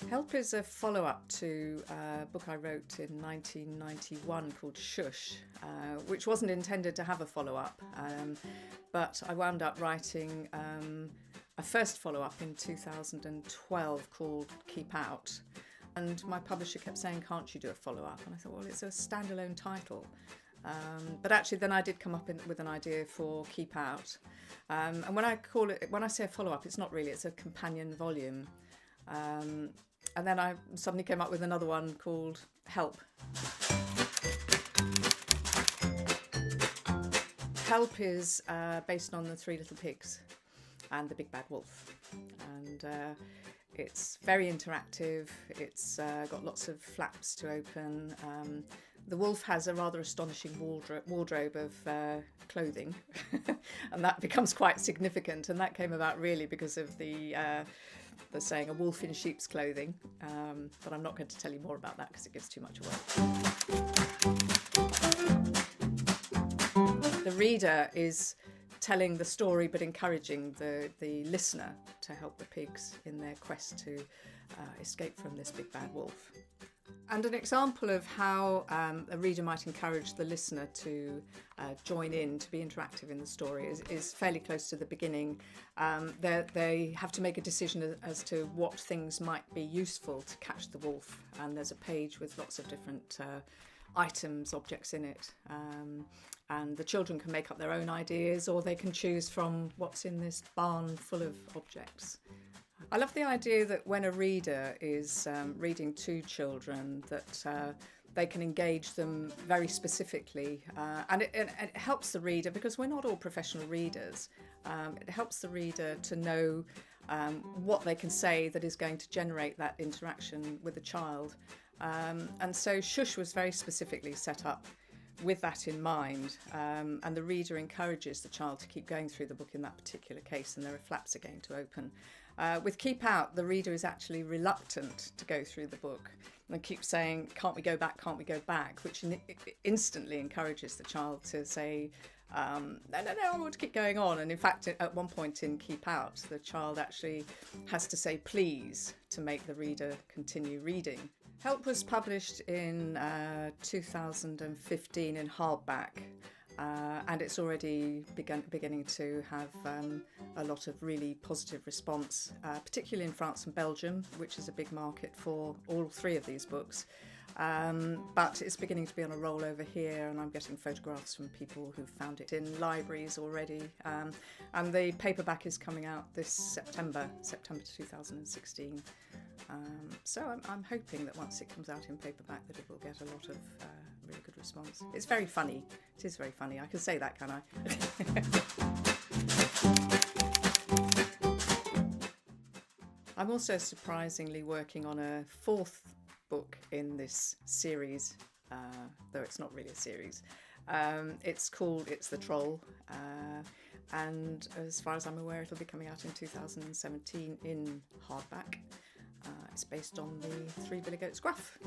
Help is a follow-up to a book I wrote in 1991 called Shush, which wasn't intended to have a follow-up, but I wound up writing a first follow-up in 2012 called Keep Out. And my publisher kept saying, can't you do a follow-up? And I thought, well, it's a standalone title. But actually then I did come up with an idea for Keep Out. And when I say a follow-up, it's not really, it's a companion volume. And then I suddenly came up with another one called Help. Help is based on the Three Little Pigs and the Big Bad Wolf. And it's very interactive. It's got lots of flaps to open. The wolf has a rather astonishing wardrobe of clothing, and that becomes quite significant. And that came about really because of the saying, a wolf in sheep's clothing. But I'm not going to tell you more about that because it gives too much away. The reader is telling the story but encouraging the listener to help the pigs in their quest to escape from this big bad wolf. And an example of how a reader might encourage the listener to join in, to be interactive in the story, is fairly close to the beginning. They have to make a decision as to what things might be useful to catch the wolf, and there's a page with lots of different items, objects in it, and the children can make up their own ideas, or they can choose from what's in this barn full of objects. I love the idea that when a reader is reading to children, that they can engage them very specifically, and it helps the reader, because we're not all professional readers. It helps the reader to know what they can say that is going to generate that interaction with a child. And so Shush was very specifically set up with that in mind, and the reader encourages the child to keep going through the book in that particular case, and there are flaps again to open. With Keep Out, the reader is actually reluctant to go through the book and keeps saying, can't we go back, can't we go back, which instantly encourages the child to say, no, I want to keep going on. And in fact, at one point in Keep Out, the child actually has to say please to make the reader continue reading. Help was published in 2015 in hardback, and it's already beginning to have a lot of really positive response, particularly in France and Belgium, which is a big market for all three of these books. But it's beginning to be on a roll over here, and I'm getting photographs from people who've found it in libraries already. And the paperback is coming out this September 2016. So I'm hoping that once it comes out in paperback that it will get a lot of really good response. It's very funny. It is very funny. I can say that, can I? I'm also surprisingly working on a fourth book in this series, though it's not really a series. It's called It's the Troll, and as far as I'm aware it'll be coming out in 2017 in hardback. It's based on the Three Billy Goats Gruff.